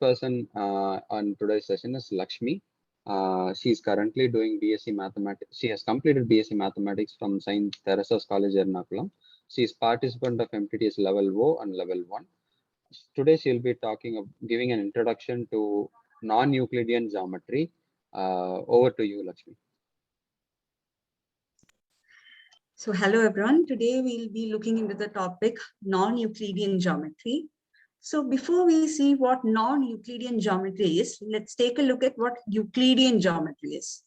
person on today's session is Lakshmi. She is currently doing BSc Mathematics. She has completed BSc Mathematics from St. Teresa's College, Ernakulam. She is participant of MTTS Level O and Level 1. Today she will be giving an introduction to non-Euclidean geometry. Over to you, Lakshmi. So hello everyone. Today we'll be looking into the topic non-Euclidean geometry. So before we see what non-Euclidean geometry is, let's take a look at what Euclidean geometry is.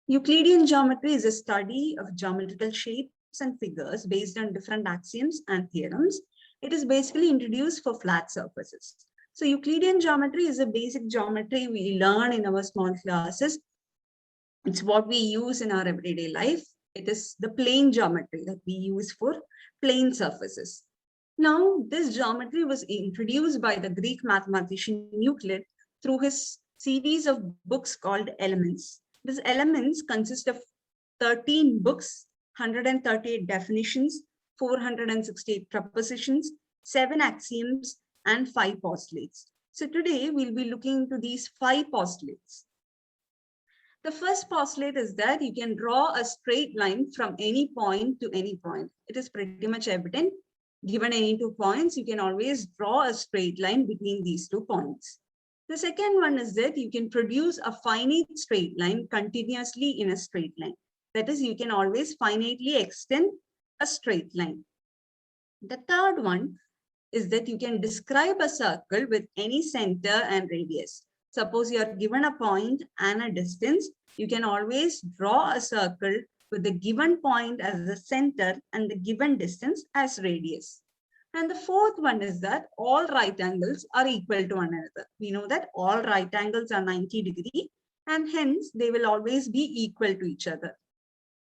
Euclidean geometry is a study of geometrical shapes and figures based on different axioms and theorems. It is basically introduced for flat surfaces. So Euclidean geometry is a basic geometry we learn in our small classes. It's what we use in our everyday life. It is the plane geometry that we use for plane surfaces. Now, this geometry was introduced by the Greek mathematician Euclid through his series of books called Elements. These elements consist of 13 books, 138 definitions, 468 propositions, 7 axioms, and 5 postulates. So today we'll be looking into these 5 postulates. The first postulate is that you can draw a straight line from any point to any point. It is pretty much evident. Given any 2 points, you can always draw a straight line between these 2 points. The second one is that you can produce a finite straight line continuously in a straight line. That is, you can always finitely extend a straight line. The third one is that you can describe a circle with any center and radius. Suppose you are given a point and a distance, you can always draw a circle with the given point as the center and the given distance as radius. And the fourth one is that all right angles are equal to one another. We know that all right angles are 90 degrees and hence they will always be equal to each other.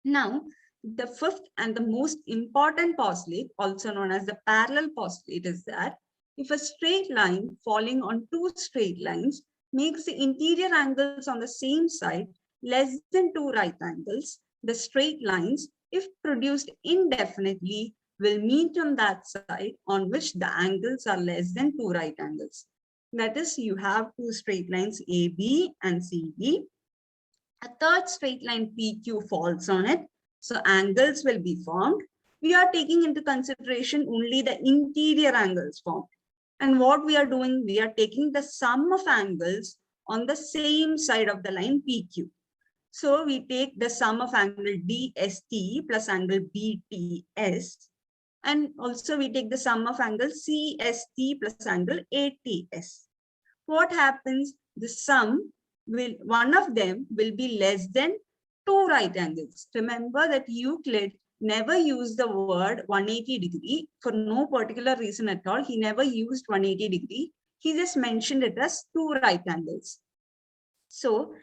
Now, the fifth and the most important postulate, also known as the parallel postulate, is that if a straight line falling on 2 straight lines makes the interior angles on the same side less than 2 right angles, the straight lines, if produced indefinitely, will meet on that side on which the angles are less than 2 right angles. That is, you have 2 straight lines AB and CD. A third straight line PQ falls on it, so angles will be formed. We are taking into consideration only the interior angles formed. And what we are doing, we are taking the sum of angles on the same side of the line PQ. So we take the sum of angle DST plus angle BTS. And also we take the sum of angle CST plus angle ATS. What happens? The sum will, one of them will be less than 2 right angles. Remember that Euclid never used the word 180 degree for no particular reason at all. He never used 180 degree. He just mentioned it as 2 right angles. So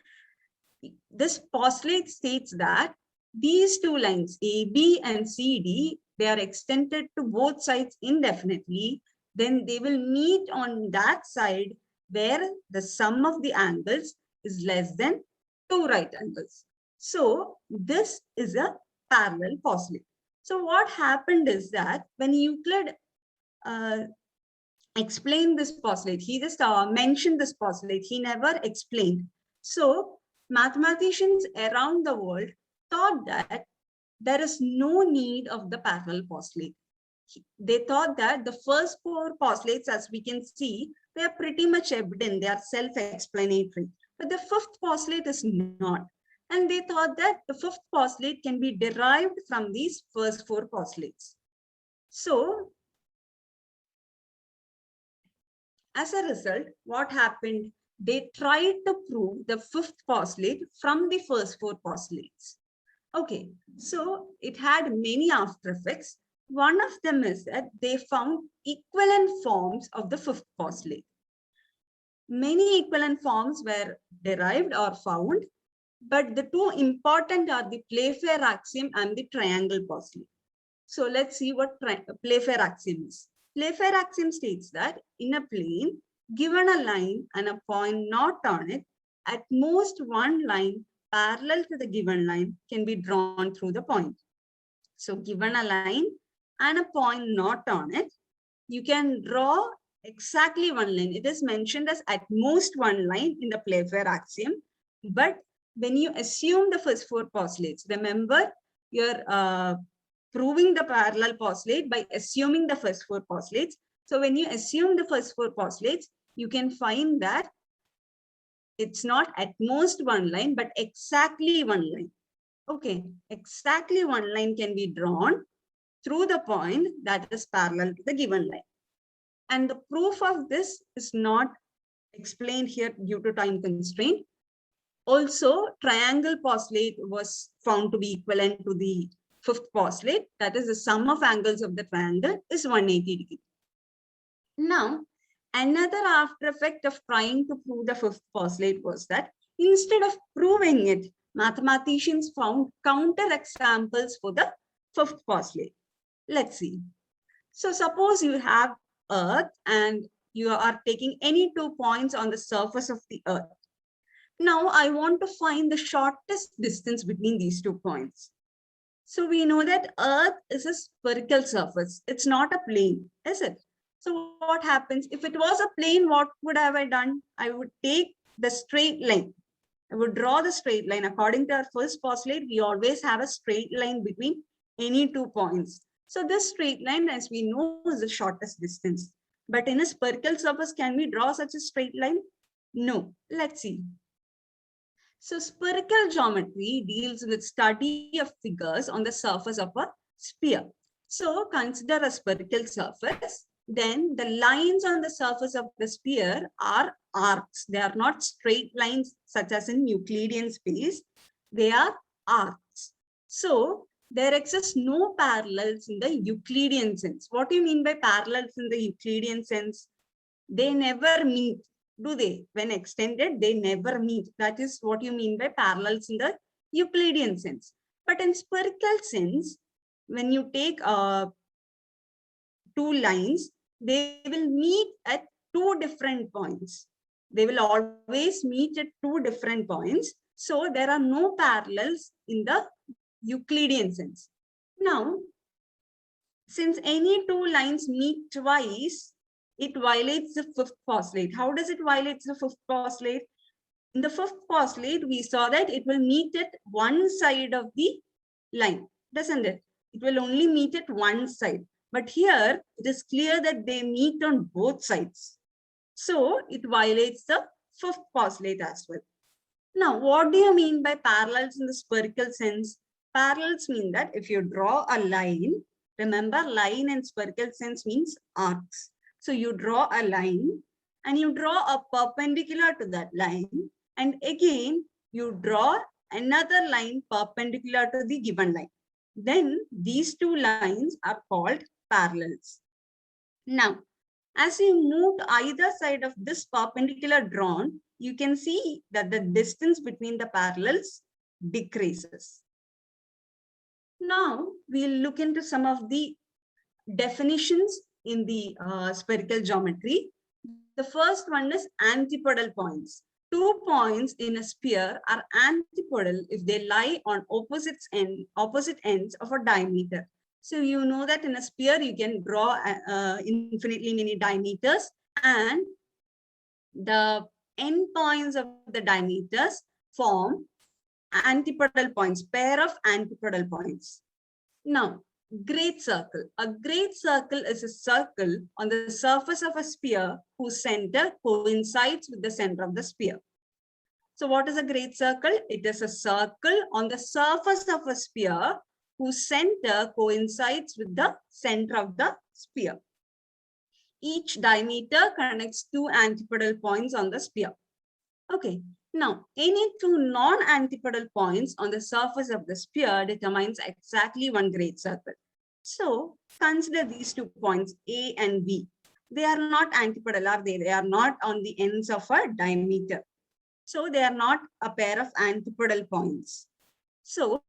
this postulate states that these 2 lines, AB and CD, they are extended to both sides indefinitely. Then they will meet on that side where the sum of the angles is less than 2 right angles. So this is a parallel postulate. So what happened is that when Euclid explained this postulate, he just mentioned this postulate, he never explained. So mathematicians around the world thought that there is no need of the parallel postulate. They thought that the first 4 postulates, as we can see, they are pretty much evident, they are self-explanatory. But the 5th postulate is not. And they thought that the 5th postulate can be derived from these first 4 postulates. So, as a result, what happened? They tried to prove the 5th postulate from the first 4 postulates. Okay, so it had many after effects. One of them is that they found equivalent forms of the 5th postulate. Many equivalent forms were derived or found, but the 2 important are the Playfair axiom and the triangle postulate. So let's see what Playfair axiom is. Playfair axiom states that in a plane, given a line and a point not on it, at most one line parallel to the given line can be drawn through the point. So given a line and a point not on it, you can draw exactly one line. It is mentioned as at most one line in the Playfair axiom. But when you assume the first four postulates, remember you're proving the parallel postulate by assuming the first four postulates. So when you assume the first four postulates, you can find that it's not at most one line, but exactly one line. Okay, exactly one line can be drawn through the point that is parallel to the given line. And the proof of this is not explained here due to time constraint. Also, triangle postulate was found to be equivalent to the fifth postulate. That is, the sum of angles of the triangle is 180 degrees. Now, another after effect of trying to prove the fifth postulate was that instead of proving it, mathematicians found counter examples for the fifth postulate. Let's see. So suppose you have Earth and you are taking any 2 points on the surface of the Earth. Now I want to find the shortest distance between these 2 points. So we know that Earth is a spherical surface. It's not a plane, is it? So what happens? If it was a plane, what would have I done? I would take the straight line. I would draw the straight line. According to our first postulate, we always have a straight line between any 2 points. So this straight line, as we know, is the shortest distance. But in a spherical surface, can we draw such a straight line? No. Let's see. So spherical geometry deals with study of figures on the surface of a sphere. So consider a spherical surface. Then the lines on the surface of the sphere are arcs. They are not straight lines such as in Euclidean space. They are arcs. So there exists no parallels in the Euclidean sense. What do you mean by parallels in the Euclidean sense? They never meet. Do they? When extended, they never meet. That is what you mean by parallels in the Euclidean sense. But in spherical sense, when you take 2 lines, they will meet at 2 different points. They will always meet at 2 different points. So there are no parallels in the Euclidean sense. Now, since any 2 lines meet twice, it violates the fifth postulate. How does it violate the fifth postulate? In the fifth postulate, we saw that it will meet at one side of the line, doesn't it? It will only meet at one side. But here, it is clear that they meet on both sides. So it violates the fifth postulate as well. Now, what do you mean by parallels in the spherical sense? Parallels mean that if you draw a line, remember line in spherical sense means arcs. So you draw a line and you draw a perpendicular to that line. And again, you draw another line perpendicular to the given line. Then these 2 lines are called parallels. Now, as you move to either side of this perpendicular drawn, you can see that the distance between the parallels decreases. Now, we'll look into some of the definitions in the spherical geometry. The first one is antipodal points. 2 points in a sphere are antipodal if they lie on opposite ends of a diameter. So you know that in a sphere, you can draw infinitely many diameters, and the end points of the diameters form antipodal points, pair of antipodal points. Now, great circle. A great circle is a circle on the surface of a sphere whose center coincides with the center of the sphere. So what is a great circle? It is a circle on the surface of a sphere whose center coincides with the center of the sphere. Each diameter connects 2 antipodal points on the sphere. Okay. Now, any 2 non-antipodal points on the surface of the sphere determines exactly one great circle. So, consider these 2 points, A and B. They are not antipodal, are they? They are not on the ends of a diameter. So, they are not a pair of antipodal points. So,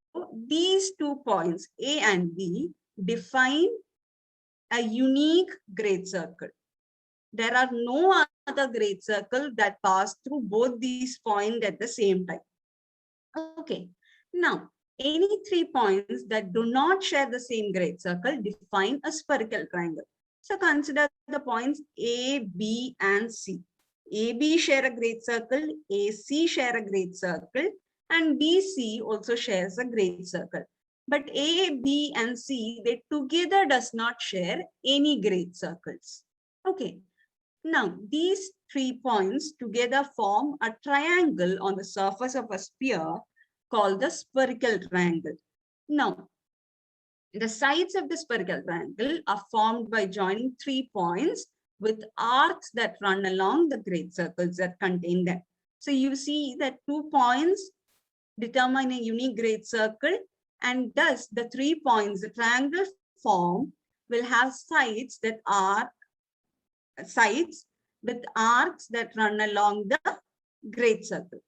these 2 points, A and B, define a unique great circle. There are no other great circle that pass through both these points at the same time. Okay. Now, any 3 points that do not share the same great circle define a spherical triangle. So consider the points A, B, and C. AB share a great circle, AC share a great circle, and BC also shares a great circle. But A, B, and C, they together does not share any great circles. Okay. Now, these 3 points together form a triangle on the surface of a sphere called the spherical triangle. Now, the sides of the spherical triangle are formed by joining 3 points with arcs that run along the great circles that contain them. So you see that 2 points determine a unique great circle, and thus the 3 points, the triangle form, will have sides with arcs that run along the great circle.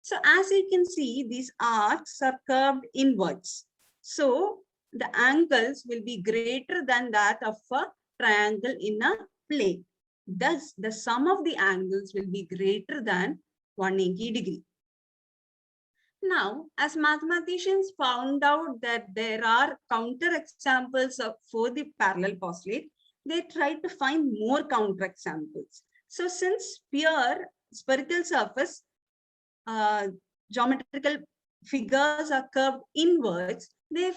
So as you can see, these arcs are curved inwards. So the angles will be greater than that of a triangle in a plane. Thus, the sum of the angles will be greater than 180 degrees. Now, as mathematicians found out that there are counter examples for the parallel postulate, they tried to find more counter examples. So since spherical surface geometrical figures are curved inwards, they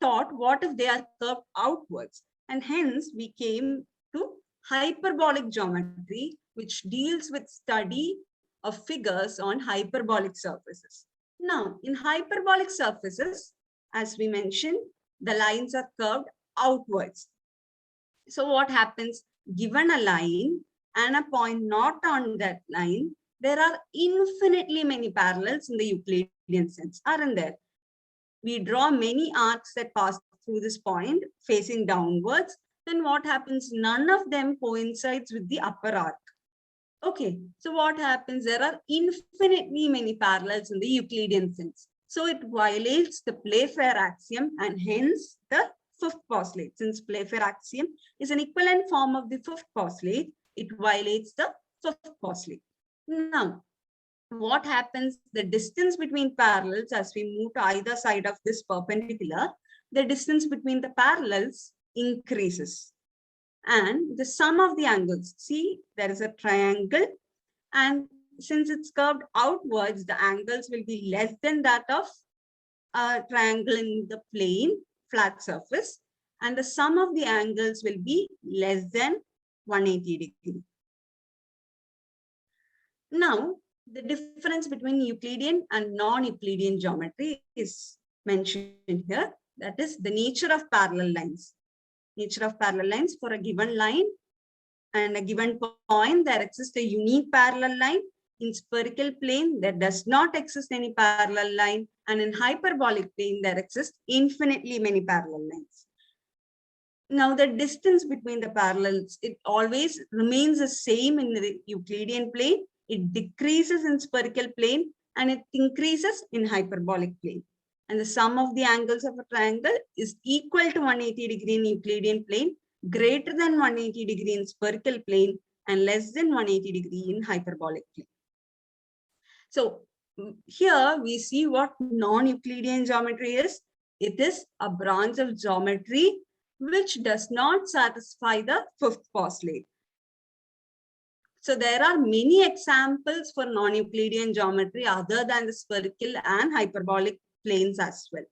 thought, what if they are curved outwards? And hence we came to hyperbolic geometry, which deals with study of figures on hyperbolic surfaces. Now, in hyperbolic surfaces, as we mentioned, the lines are curved outwards. So what happens? Given a line and a point not on that line, there are infinitely many parallels in the Euclidean sense, aren't there? We draw many arcs that pass through this point facing downwards. Then what happens? None of them coincides with the upper arc. Okay, so what happens? There are infinitely many parallels in the Euclidean sense. So it violates the Playfair axiom and hence the fifth postulate. Since Playfair axiom is an equivalent form of the fifth postulate, it violates the fifth postulate. Now, what happens? The distance between parallels as we move to either side of this perpendicular, the distance between the parallels increases. And the sum of the angles, see, there is a triangle, and since it's curved outwards, the angles will be less than that of a triangle in the plane, flat surface, and the sum of the angles will be less than 180 degrees. Now, the difference between Euclidean and non-Euclidean geometry is mentioned here. That is the nature of parallel lines. Nature of parallel lines: for a given line and a given point, there exists a unique parallel line. In spherical plane, there does not exist any parallel line. And in hyperbolic plane, there exists infinitely many parallel lines. Now, the distance between the parallels, it always remains the same in the Euclidean plane. It decreases in spherical plane and it increases in hyperbolic plane. And the sum of the angles of a triangle is equal to 180 degree in Euclidean plane, greater than 180 degree in spherical plane, and less than 180 degree in hyperbolic plane. So here we see what non-Euclidean geometry is. It is a branch of geometry which does not satisfy the fifth postulate. So there are many examples for non-Euclidean geometry other than the spherical and hyperbolic planes as well.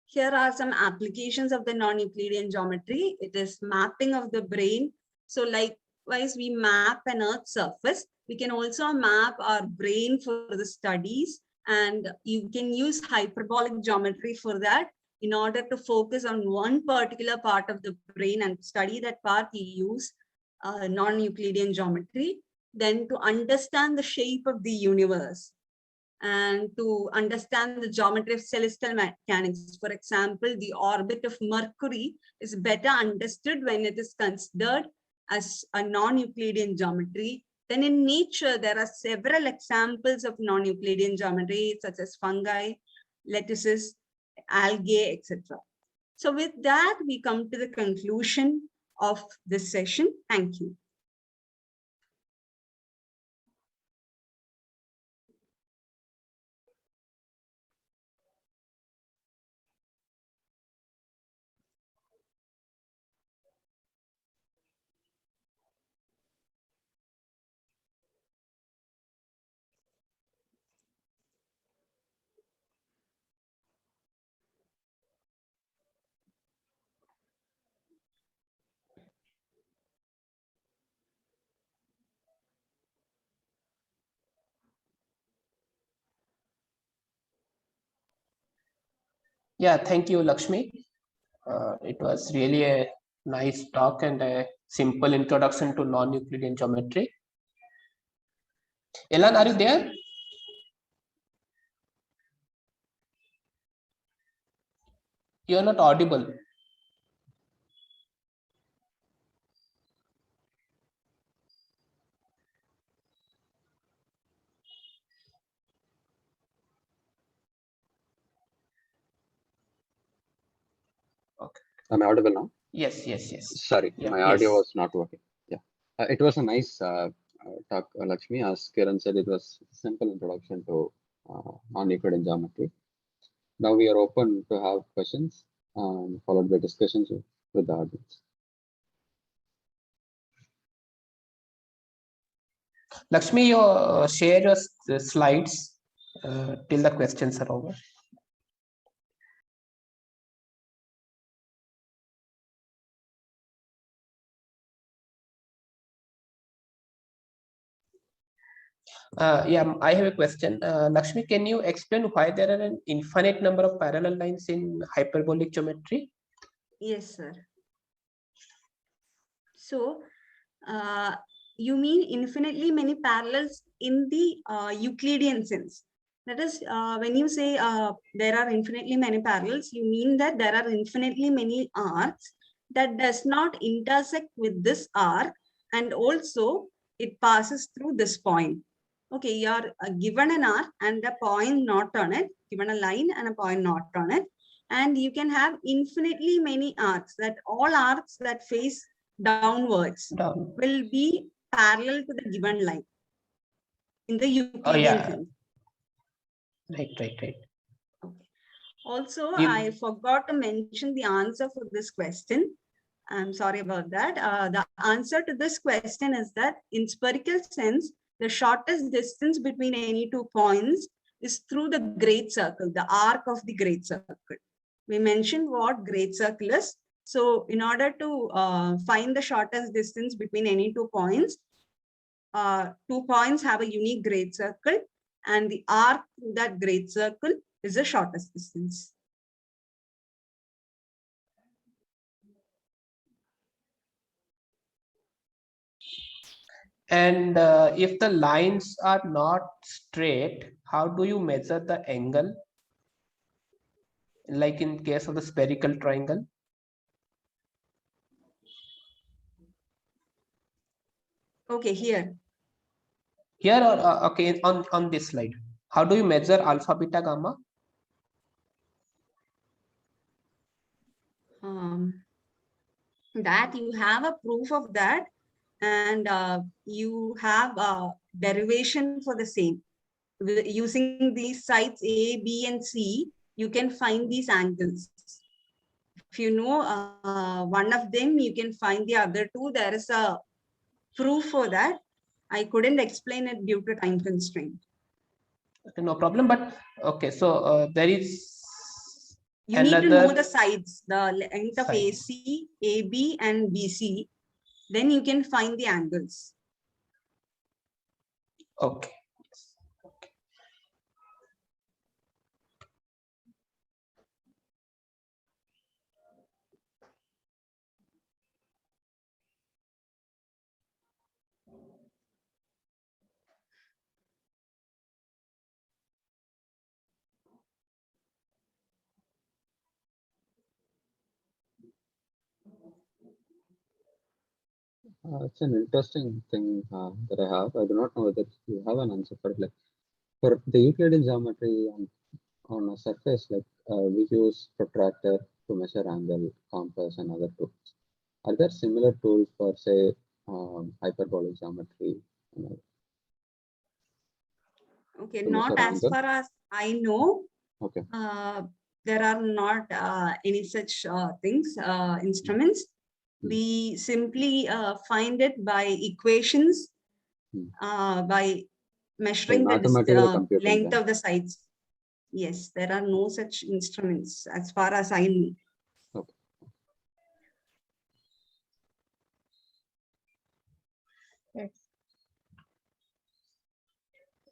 Here are some applications of the non-Euclidean geometry. It is mapping of the brain. So likewise, we map an Earth surface. We can also map our brain for the studies, and you can use hyperbolic geometry for that. In order to focus on one particular part of the brain and study that part, you use non-Euclidean geometry. Then to understand the shape of the universe and to understand the geometry of celestial mechanics, for example, the orbit of Mercury is better understood when it is considered as a non-Euclidean geometry. Then in nature, there are several examples of non-Euclidean geometry, such as fungi, lettuces, algae, etc. So with that, we come to the conclusion of this session. Thank you. Yeah, thank you, Lakshmi. It was really a nice talk and a simple introduction to non-Euclidean geometry. Elan, are you there? You are not audible. Okay. Am I audible now? Yes, yes, yes. Sorry, Yeah, my audio yes. was not working. Yeah, it was a nice talk, Lakshmi. As Kiran said, it was a simple introduction to non-Euclidean geometry. Now we are open to have questions, followed by discussions with the audience. Lakshmi, you share your slides till the questions are over. Yeah, I have a question. Lakshmi, can you explain why there are an infinite number of parallel lines in hyperbolic geometry? Yes, sir. So, you mean infinitely many parallels in the Euclidean sense. That is, when you say there are infinitely many parallels, you mean that there are infinitely many arcs that does not intersect with this arc, and also it passes through this point. Okay, you are given an arc and a point not on it, given a line and a point not on it, and you can have infinitely many arcs, that all arcs that face downwards Down. will be parallel to the given line in the Euclidean Oh, yeah. sense. Right. Okay. Also, You- I forgot to mention the answer for this question. I'm sorry about that. The answer to this question is that in spherical sense, the shortest distance between any 2 points is through the great circle, the arc of the great circle. We mentioned what great circle is. So in order to find the shortest distance between any 2 points, 2 points have a unique great circle, and the arc through that great circle is the shortest distance. And if the lines are not straight, how do you measure the angle? Like in case of the spherical triangle? Okay, here. Here or okay, on this slide. How do you measure alpha, beta, gamma? That you have a proof of that, and you have a derivation for the same. Using these sides A, B, and C, you can find these angles. If you know one of them, you can find the other two. There is a proof for that. I couldn't explain it due to time constraint. Okay, no problem. But okay, so there is you need to know another the sides, the length of side. AC, AB, and BC. Then you can find the angles. Okay. It's an interesting thing that I have. I do not know whether you have an answer for it. Like for the Euclidean geometry on a surface, like we use protractor to measure angle, compass, and other tools. Are there similar tools for, say, hyperbolic geometry? Okay, To not measure as angle? far as I know. Okay. There are not any such things, instruments. We simply find it by equations, by measuring the length then. of the sides. Yes, there are no such instruments as far as I know. Okay.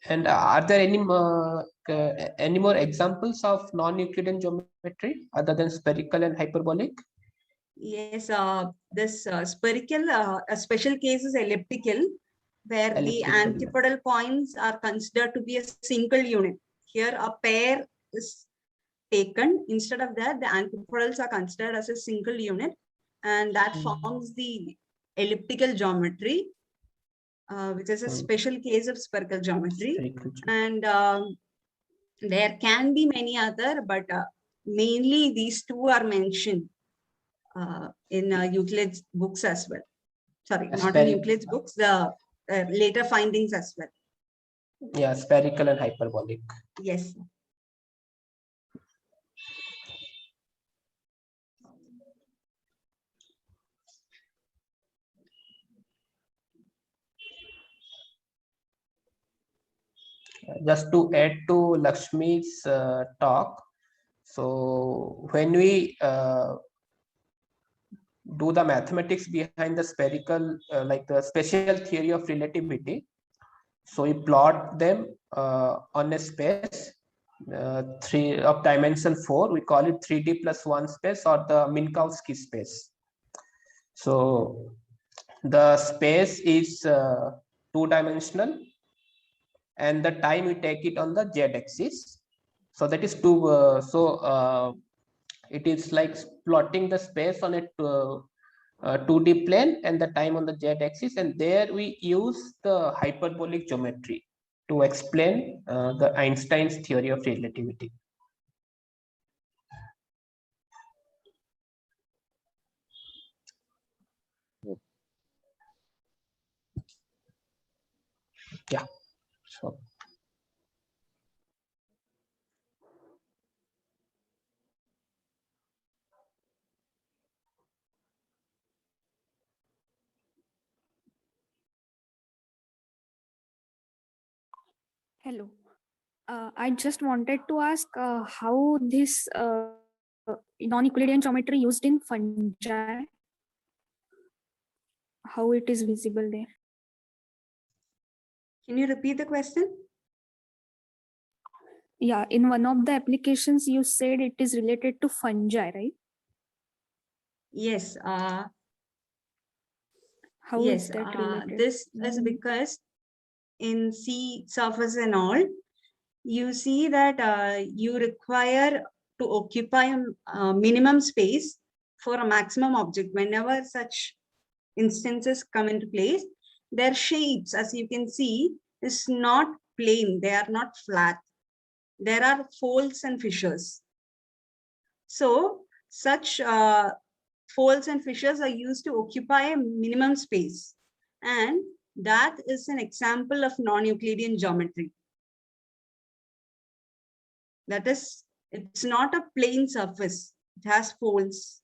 And are there any more examples of non-Euclidean geometry geometry other than spherical and hyperbolic? Yes, this spherical, a special case is elliptical, where the Elliptical. antipodal points are considered to be a single unit. Here, a pair is taken. Instead of that, the antipodals are considered as a single unit, and that forms the elliptical geometry, which is a special case of spherical geometry. Spherical geometry. And there can be many other, but mainly these two are mentioned in Euclid's books as well. Sorry, not in Euclid's books, the later findings as well. Yeah, spherical and hyperbolic. Yes. Just to add to Lakshmi's talk, so when we do the mathematics behind the spherical, like the special theory of relativity, so we plot them on a space 3 of dimension 4. We call it 3D plus 1 space, or the Minkowski space. So the space is 2-dimensional, and the time we take it on the z-axis. So that is it is like plotting the space on a 2D plane and the time on the z-axis, and there we use the hyperbolic geometry to explain the Einstein's theory of relativity. Yeah. So Hello. I just wanted to ask how this non-Euclidean geometry used in fungi, how it is visible there. Can you repeat the question? Yeah, in one of the applications you said it is related to fungi, right? Yes. How Yes, is that related? this is because in sea surface and all, you see that you require to occupy a minimum space for a maximum object. Whenever such instances come into place, their shapes, as you can see, is not plain. They are not flat. There are folds and fissures. So such folds and fissures are used to occupy a minimum space. And that is an example of non-Euclidean geometry. That is, it's not a plain surface. It has folds.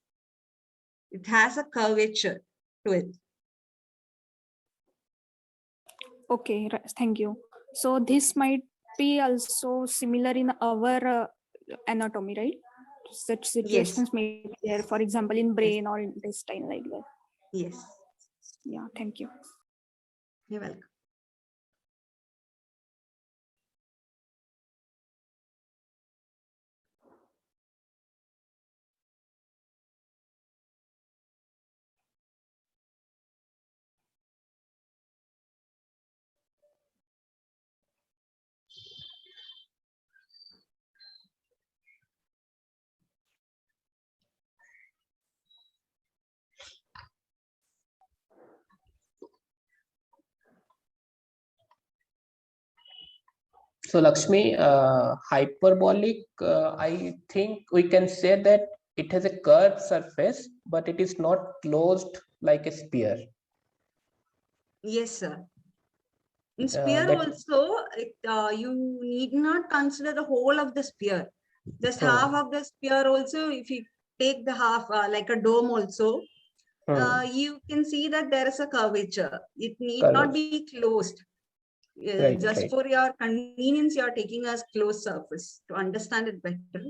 It has a curvature to it. Okay, thank you. So this might be also similar in our anatomy, right? Such situations may be there, for example, in brain or intestine, like that. Yes. Yeah, thank you. You're welcome. So Lakshmi, hyperbolic, I think we can say that it has a curved surface, but it is not closed like a sphere. Yes, sir. In sphere also, you need not consider the whole of the sphere. Just half of the sphere also, if you take the half like a dome also, you can see that there is a curvature. It need not be closed. Right, just right. for your convenience, you are taking a closed surface to understand it better.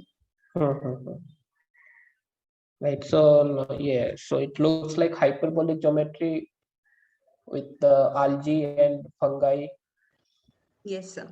Right. So yeah, so it looks like hyperbolic geometry with the algae and fungi. Yes, sir.